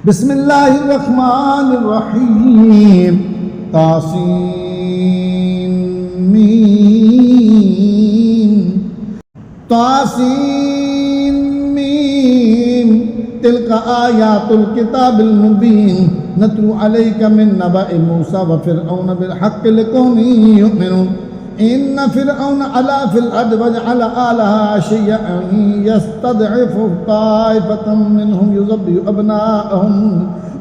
बिस्मिल्लाहिर रहमानिर रहीम। तासीन मीम तासीन मीम तिलका आयातुल किताबिल मुबीन नतलू अलैका मिन नबाइ मूसा व फिरऔन बिल हक़्क़ि लिक़ौमिन युमिनून। इन्न फिरऔन अला फिल अर्दि वजअल आलहा शियअन यस्तदइफु ताइफतम मिनहुम युज़ब्बिहु अबनाअहुम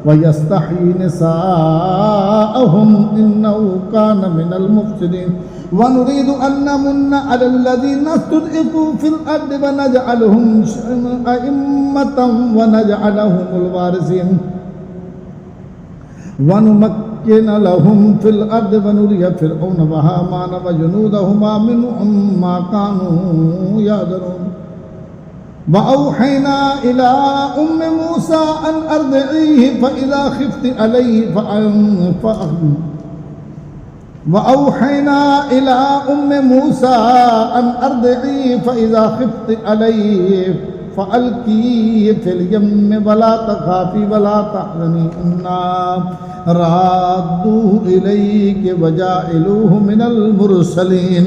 व यस्तहयी निसाअहुम इन्नहु कान मिनल मुफ़्सिदीन। व नुरीदु अन नमुन्ना अलल लज़ीना इस्तुज़इफ़ू फिल अर्दि व नजअलहुम अइम्मतन व नजअलहुमुल वारिसीन व नुमक्किन लहुम फिल अर्दि व नुरिय फिरऔन व हामान व जुनूदहुमा मिनहुम मा कानू यहज़रून। व औहैना इला उम्मि मूसा अन अर्दिईहि फ़इज़ा ख़िफ़्ति अलैहि وأوحينا إلى أم موسى أن أرضعيه فإذا خفت عليه فألقيه في اليم ولا تخافي ولا تحزني إنا رادوه إليك وجاعلوه من المرسلين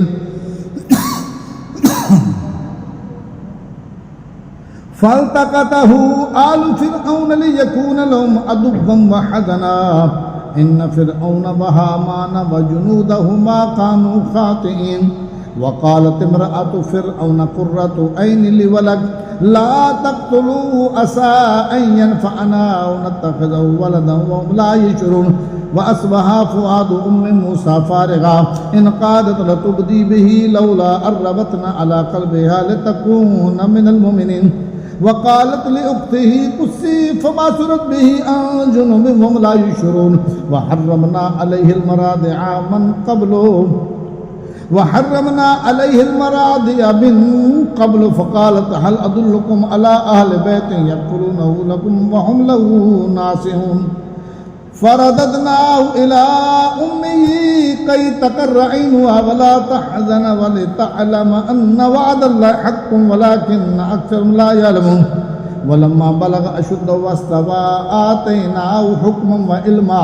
فالتقطه آل فرعون ليكون لهم عدوا وحزنا إن فرعون وهامان وجنودهما كانوا خاطئين। وقالت امرأة فرعون قرة عين لي ولد لا تقتلوه عسى أن ينفعنا أو نتخذه ولدا وهم لا يشعرون। وأصبح فؤاد أم موسى فارغا إن قادت لتبدي به لولا أن ربطنا على قلبها لتكون من المؤمنين। وقالت لأخته قصي فبصرت به عن جنب وهم لا يشعرون। وحرمنا عليه المراضع من قبل فقالت هل أدلكم على أهل بيت يكفلونه لكم وهم له ناصحون। فرددناه إلى أمه كي تقر عينها ولا تحزن ولتعلم أن وعد الله حق ولكن أكثرهم لا يعلمون। ولما بلغ أشده واستوى آتيناه حكما وعلما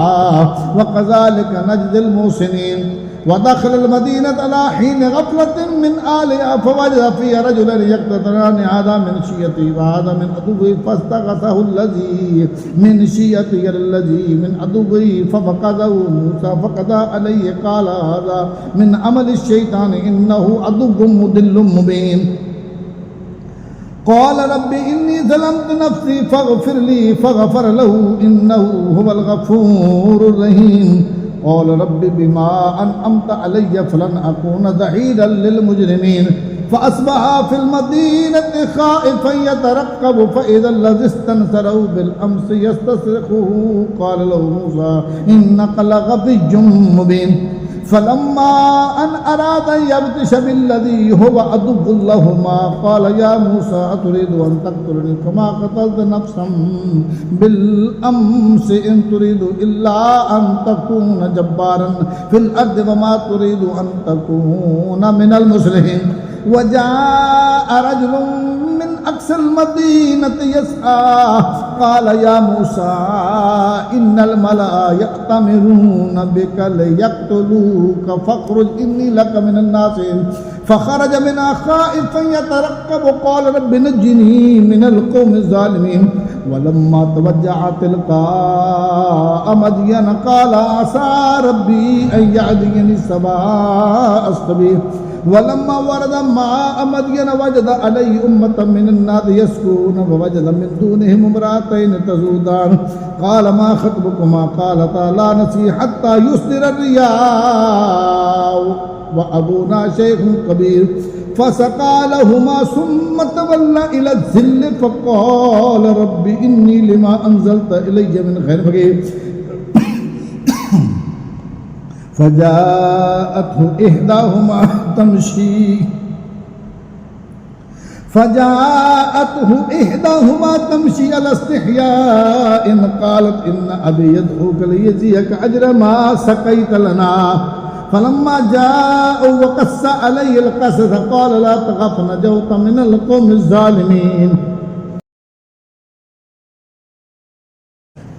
وكذلك نجزي المحسنين। ودخل المدينة على حين غفلة من أهلها فوجد فيها رجلا يقتتلان هذا من شيعته وهذا من عدوه فاستغاثه الذي من شيعته الذي من عدوه ففقده موسى فقضى عليه قال هذا من عمل الشيطان إنه عدو مضل مبين। قال رب إني ظلمت نفسي فاغفر لي فغفر له إنه هو الغفور الرحيم। قال رب بما أنعمت علي فلن أكون ظهيرا للمجرمين। فأصبح في المدينة خائفا يترقب فإذا الذي استنصره بالأمس يستصرخه قال له موسى إنك لغبي مبين। فلما أن أراد أن يبطش بالذي هو عدو لهما قال يا موسى أتريد أن تقتلني كما قتلت نفسا بالأمس إن تريد إلا أن تكون جبارا في الأرض وما تريد أن تكون من المصلحين। وجاء رجل من أقصى المدينة يسعى قال يا موسى إن الملأ يأتمرون بك ليقتلوك فاخرج إني لك من الناصحين। فخرج منها خائفا يترقب قال رب نجني من القوم الظالمين। ولما توجه تلقاء مدين قال عسى ربي أن يهديني سواء السبيل। ولما ورد ماء مدين وجد عليه أمة من الناس يسكون ووجد من دونهم امرأتين تذودان قال ما خطبكما قالتا لا نسقي حتى يصدر الرياء وأبونا شيخ كبير فسقى لهما ثم تولى إلى الظل فقال رب إني لما أنزلت إلي من خير فقير। فجاءته إحداهما تمشي على استحياء قالت إن أبي يدعوك ليجزيك أجر ما سقيت لنا فلما جاءوا وقص عليه القصص قال لا تخف نجوت من القوم الظالمين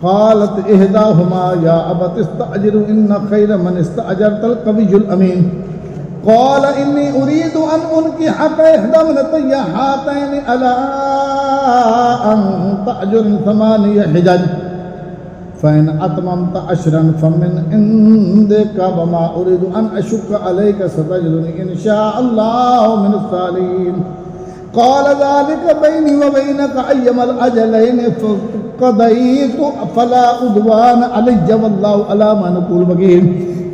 क़ालत इहदाहुमा या अबत इस्तअजिरु इन्न खैर मन इस्तअजरतल क़वियुल अमीन क़ाल इन्नी उरीदु अन उनकिहका इहदा इब्नतैया हातैनि अला अन तअजुरनि थमानिय हिजज फ़इन अतममत अशरन फ़मिन इंदिका वमा उरीदु अन अशुक्क अलैका सतजिदुनी इंशाअल्लाहु मिनस सालिहीन क़ाल ज़ालिका बैनी व बैनक अय्यमल अजलैनि क़दयतु फ़ला उद्वान अलैया वल्लाहु अला मा नक़ूलु वकील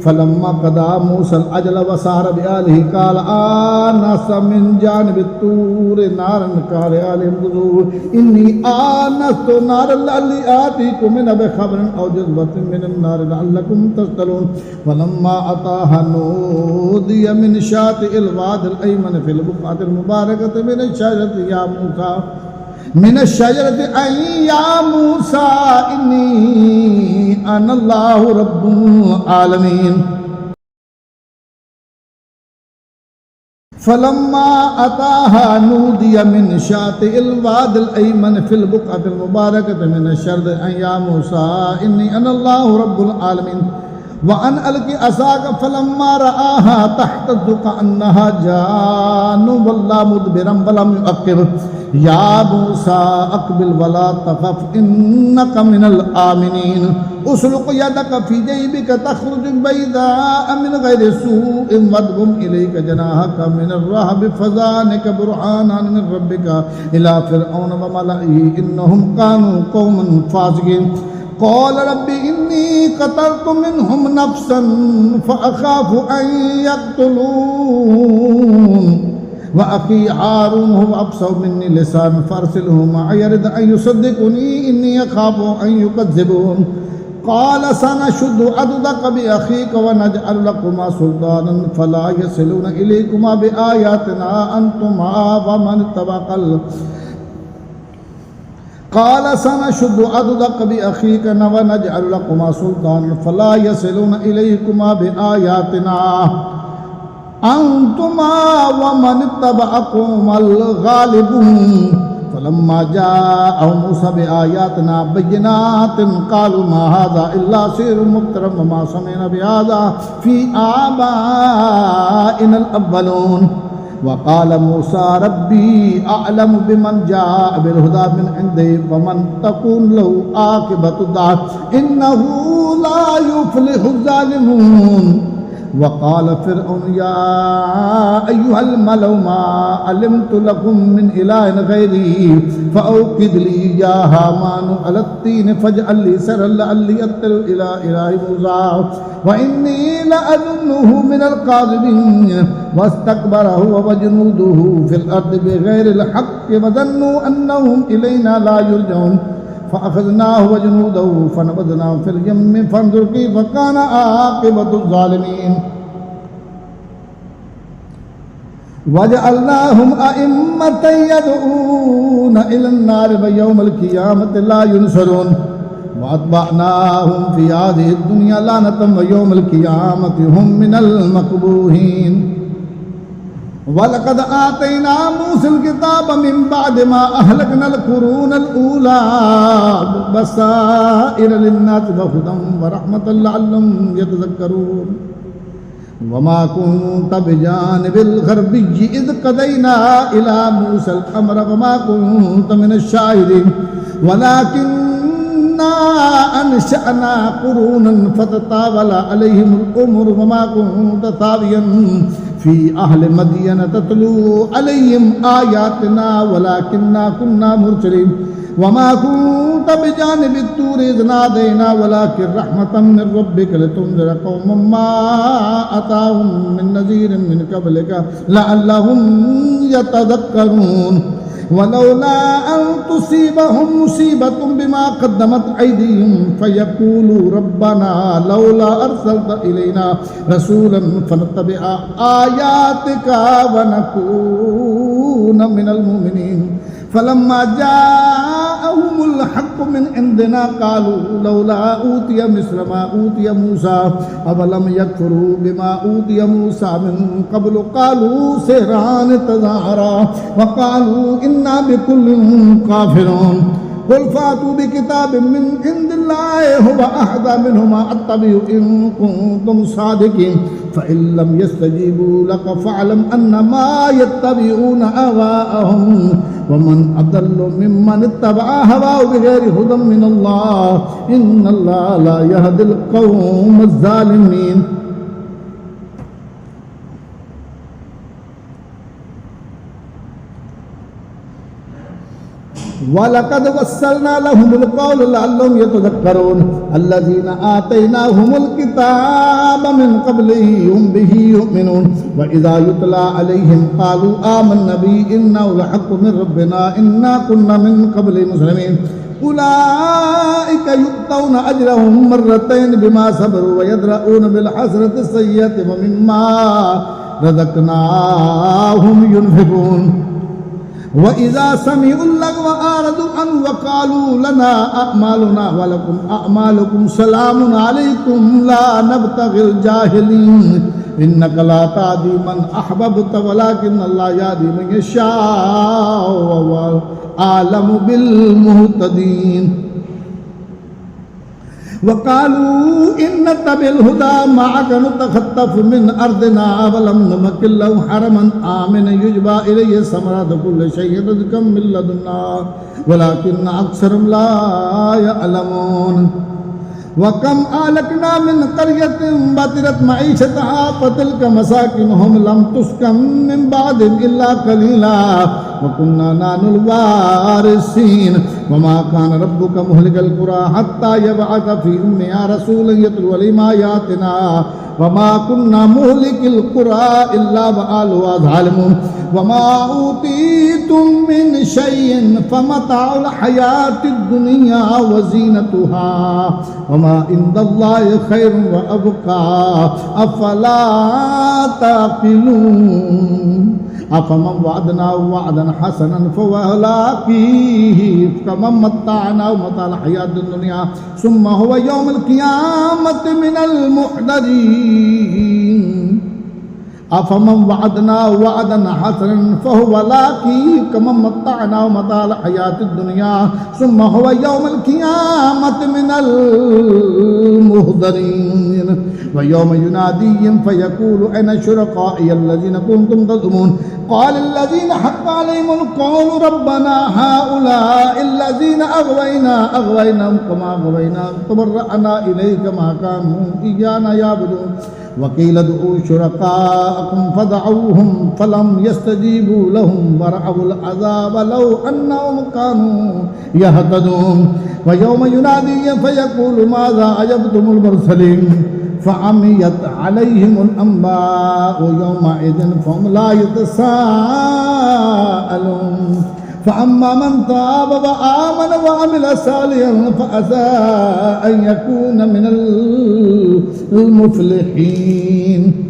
फ़लम्मा क़दा मूसल अजल व सार बिअहलिही क़ाल आनस मिन जानिबित तूर नारन क़ाल या अहलि इन्नी आनस्तु नारन लअल्ली आतीकुम मिनहा बिख़बरिन औ जज़बतिन मिनन नार लअल्लकुम तस्तलून फ़लम्मा अताहा नूदिया मिन शातिइल वादिल अयमन फ़िल बुक़अतिल मुबारकति मिन अश-शजरति या मूसा मिन अश-शजरति अन या मूसा इन्नी अनल्लाहु रब्बुल आलमीन फ़लम्मा अताहा नूदिया मिन शातिइल वादिल अयमन फ़िल बुक़अतिल मुबारकति मिन अश-शजरति अन या मूसा इन्नी अनल्लाहु रब्बुल आलमीन व अन अलक़ि असाक फ़लम्मा रआहा तहतज़्ज़ु कअन्नहा जान्नु वल्ला मुदबिरन वलम युअक़्क़िब या मूसा अक़बिल वला तख़फ़ इन्नका मिनल आमिनीन उसलुक़ यदक फ़ी जैबिक तख़रुज बैज़ाअ मिन ग़ैरि सूइन वद्मुम इलैका जनाहक मिनर रहबि फ़ज़ानिक बुरहानन मिन रब्बिका इला फ़िरऔन व मलइही इन्नहुम कानू क़ौमन फ़ासिक़ीन क़ाल रब्बि इन्नी क़तलतु मिनहुम नफ़्सन फ़अख़ाफ़ु अन यक़्तुलून व अख़ी हारून हुवा अफ़्सहु मिन्नी लिसानन फ़अरसिलहु मअय यरिद अन युसद्दिक़ुनी इन्नी अख़ाफ़ु अन युकज़्ज़िबून क़ाल सनशुद्दु अददक बिअख़ीक व नजअलु लकुमा सुल्तानन फ़ला यसिलून इलैकुमा बिआयातिना अंतुमा व मन इत्तबअकल क़ाल सनशुद्दु अददक बिअख़ीक व नजअलु लकुमा सुल्तानन फ़ला यसिलून इलैकुमा बिआयातिना अंतुमा व मन इत्तबअकुमुल गालिबून फ़लम्मा जाअहुम मूसा बिआयातिना बय्यिनातिन क़ालू मा हाज़ा इल्ला सिह्रुम मुफ़्तरन व मा समिअना बिहाज़ा फ़ी आबाइनल अव्वलून वक़ाल मूसा रब्बी अअलमु बिमन जाअ बिल हुदा मिन इंदिही व मन तकून लहू आक़िबतुद दार इन्नहू ला युफ़्लिहुज़ ज़ालिमून वक़ाल फ़िरऔन या अय्युहल मलअ मा अलिमतु लकुम मिन इलाहिन ग़ैरी फ़अौक़िद ली या हामानु अला त्तीन फ़जअल ली सरहन लअल्ली अत्तलिउ इला इलाहि मूसा व इन्नी लअज़ुन्नुहु मिनल काज़िबीन वस्तकबरा हुवा व जुनूदुहु फ़िल अर्दि बिग़ैरिल हक़्क़ि व ज़न्नु अन्नहुम इलैना ला युरजऊन फ़अख़ज़नाहु व जुनूदहु फ़नबज़नाहुम फ़िल यम्मि फ़ंज़ुर कैफ़ कान आक़िबतुज़ ज़ालिमीन वजअलनाहुम अइम्मतन यदऊन इलन नार व यौमल क़ियामति ला युनसरून वअतबअनाहुम फ़ी हाज़िहि दुनिया लानतन व यौमल क़ियामति हुम मिनल मक़बूहीन वलक़द आतैना मूसल किताब मिन बअदि मा अहलकनल क़ुरूनल ऊला बसाइर लिन्नासि व हुदन व रहमतन लअल्लहुम यतज़क्करून वमा कुन्त बिजानिबिल ग़रबिय्यि इज़ क़ज़ैना इला मूसल अम्र वमा कुन्त मिनश शाहिदीन वलाकिन्ना अनशअना क़ुरूनन फ़ततावला अलैहिमुल उमर वमा कुन्त सावियन फ़ी अहलि मदयन ततलू अलैहिम आयातिना वलाकिन्ना कुन्ना मुरसलीन वमा कुन्त बिजानिबित तूर इज़ नादैना वलाकिन रहमतम मिन रब्बिक लितुन्ज़िरा क़ौमम मा अताहुम मिन नज़ीरिन मिन क़ब्लिका लअल्लहुम यतज़क्करून वलौला अन तुसीबहुम मुसीबतुम बिमा क़द्दमत अयदीहिम फ़यक़ूलू रब्बना लौला अर्सलत इलैना रसूलन फ़नत्तबिअ आयातिका व नकून मिनल मुमिनीन फ़लम्मा जाअहुमुल हक़्क़ु मिन इंदिना क़ालू लौला ऊतिय मिस्ल मा ऊतिय मूसा अवलम यकफ़ुरू बिमा ऊतिय मूसा मिन क़ब्लु क़ालू सिहरान तज़ाहरा व क़ालू इन्ना बिकुल्लिन काफ़िरून قل فاتوا بكتاب من عند الله هو أهدى منهما أتبع إن كنتم صادقين فإن لم يستجيبوا لك فاعلم أنما يتبعون أهواءهم ومن أضل ممن اتبع هواه بغير هدى من الله إن الله لا يهدي القوم الظالمين وَلَقَدْ وَصَّلْنَا لَهُمُ الْقَوْلَ لَعَلَّهُمْ يَتَذَكَّرُونَ الَّذِينَ آتَيْنَاهُمُ الْكِتَابَ مِنْ قَبْلِهِ هُمْ بِهِ يُؤْمِنُونَ وَإِذَا يُتْلَى عَلَيْهِمْ قَالُوا آمَنَّا بِهِ إِنَّهُ لَحَقٌّ مِنْ رَبِّنَا إِنَّا كُنَّا مِنْ قَبْلِهِ مُسْلِمِينَ أولئك يؤتون أجرهم مرتين بما صبروا ويدرؤون بالحسنة السيئة ومما رزقناهم ينفقون وإذا سمعوا اللغو أعرضوا عنه وقالوا لنا أعمالنا ولكم أعمالكم سلام عليكم لا نبتغي الجاهلين إنك لا تهدي من أحببت ولكن الله يهدي من يشاء وهو أعلم بالمهتدين وقالوا إن نتبع الهدى معك نتخطف من أرضنا ولم نمكن له حرما آمنا يجبى إليه ثمرات كل شيء رزقا من لدنا ولكن أكثرهم لا يعلمون وكم أهلكنا من قرية بطرت معيشتها فتلك مساكنهم لم تسكن من بعدهم إلا قليلا وكنا نحن الوارثين وما كان ربك مهلك القرى حتى يبعث في أمها رسولا يتلو عليهم آياتنا وما كنا مهلك القرى إلا وأهلها ظالمون وما أوتيتم من شيء فمتاع الحياة الدنيا وزينتها وما عند الله خير وأبقى أفلا تعقلون أفمن وعدناه وعدا حسنا فهو لاقيه كمن متعناه متاع الحياة الدنيا ثم هو يوم القيامة من المحضرين أفمن وعدناه وعدا حسنا فهو لاقيه كمن متعناه متاع الحياة الدنيا ثم هو يوم القيامة من المحضرين ويوم يناديهم فيقول أين شركائي الذين كنتم تزعمون قال الذين حق عليهم القول ربنا هؤلاء الذين أغويناهم كما أغويناهم تبرأنا إليك ما كانوا إيانا يعبدون وقيل ادعوا شركاءكم فدعوهم فلم يستجيبوا لهم ورأوا العذاب لو أنهم كانوا يهتدون ويوم يناديهم فيقول ماذا أجبتم المرسلين فعميت عليهم الأنباء يومئذ فهم لا يتساءلون فأما من تاب وآمن وعمل صالحا فعسى أن يكون من المفلحين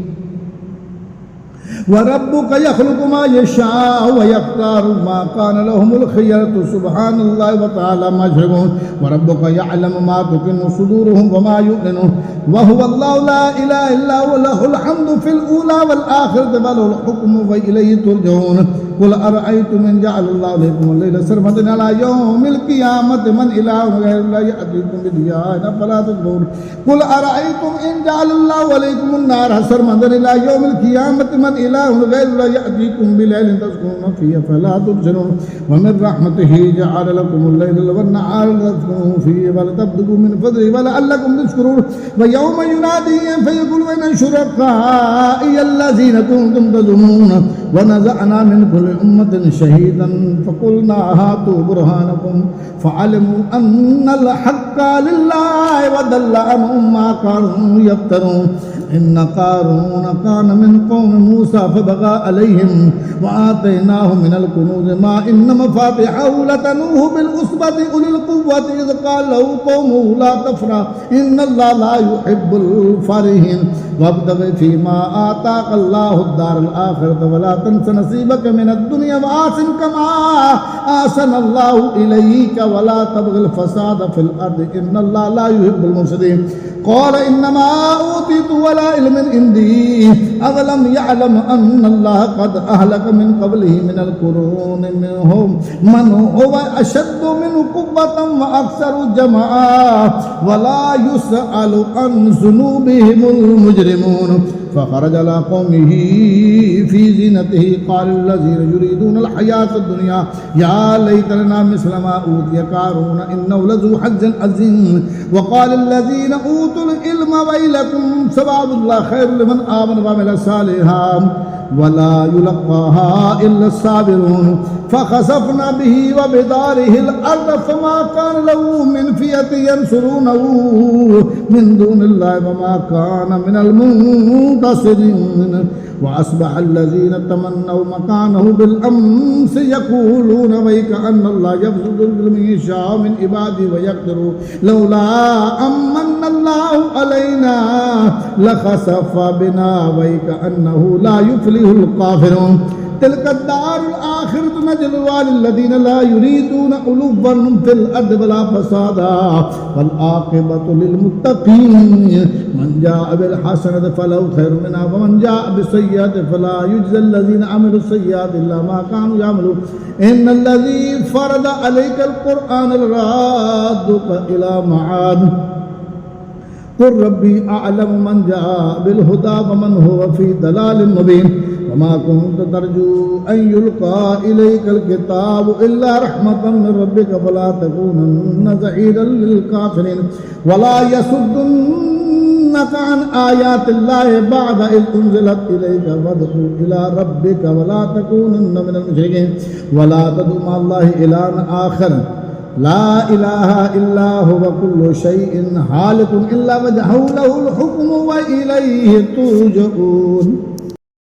وربك يخلق ما يشاء ويختار ما كان لهم الخيرة سبحان الله وتعالى ما يشركون وربك يعلم ما تكن صدورهم وما يعلنون وهو الله لا إله إلا هو له الحمد في الأولى والآخرة وله الحكم وإليه ترجعون قل أرأيتم إن جعل الله لكم الليل سرمدا على يوم القيامة من إله غير الله يأتيكم بضياء فلا تكفرون قل أرأيتم إن جعل الله عليكم النار سرمدا إلى يوم القيامة من إله غير الله يأتيكم بليل تسكنون فيه فلا تبصرون ومن رحمته جعل لكم الليل والنهار تسكنوا فيه ولتبتغوا من فضله ولعلكم تشكرون ويوم يناديهم فيقول أين شركائي الذين كنتم تزعمون ونزعنا من كل أمة شهيدا فقلنا هاتوا برهانكم فعلموا أن الحق لله وضل عنهم ما كانوا يفترون إن قارون كان من قوم موسى فبغى عليهم وآتيناه من الكنوز ما إن مفاتحه لتنوه بالعصبة أولي القوة إذ قال له قومه لا تفرح إن الله لا يحب الفرحين وابتغ فيما آتاك الله الدار الآخرة ولا تنس نصيبك من الدنيا وأحسن كما أحسن الله إليك ولا تبغ الفساد في الأرض إن الله لا يحب المفسدين قال إنما أوتيت على علم عندي أولم يعلم أن الله قد أهلك من قبله من القرون منهم من هو أشد منه قوة وأكثر جمعا ولا يسأل عن ذنوبهم المجرمون فخرج على قومه في زينته قال الذين يريدون الحياة الدنيا يا ليت لنا مثل ما أوتي قارون إنه لذو حظ عظيم وقال الذين أوتوا العلم ويلكم ثواب الله خير لمن آمن وعمل صالحا ولا يلقاها إلا الصابرون فخسفنا به وبداره الأرض فما كان له من فئة ينصرونه من دون الله وما كان من المنتصرين وأصبح الذين تمنوا مكانه بالأمس يقولون ويك أن الله يبسط الرزق من يشاء من عباده ويقدر لولا أمن الله علينا لخسف بنا ويك أنه لا يفلح الكافرون تلك الدار الآخرة نجعلها للذين لا يريدون علوا في الأرض ولا فسادا والعاقبة للمتقين من جاء بالحسنة فله خير منها ومن جاء بالسيئة فلا يجزى الذين عملوا السيئات إلا ما كانوا يعملون إن الذي فرض عليك القرآن لرادك إلى معاد قل ربي أعلم من جاء بالهدى ومن هو في ضلال مبين وما كنت ترجو أن يلقى إليك الكتاب إلا رحمة من ربك فلا تكونن ظهيرا للكافرين ولا يصدنك عن آيات الله بعد إذ أنزلت إليك فادع إلى ربك ولا تكونن من المشركين ولا تدع مع الله إلها آخر لا إله إلا هو كل شيء هالك إلا وجهه له الحكم وإليه ترجعون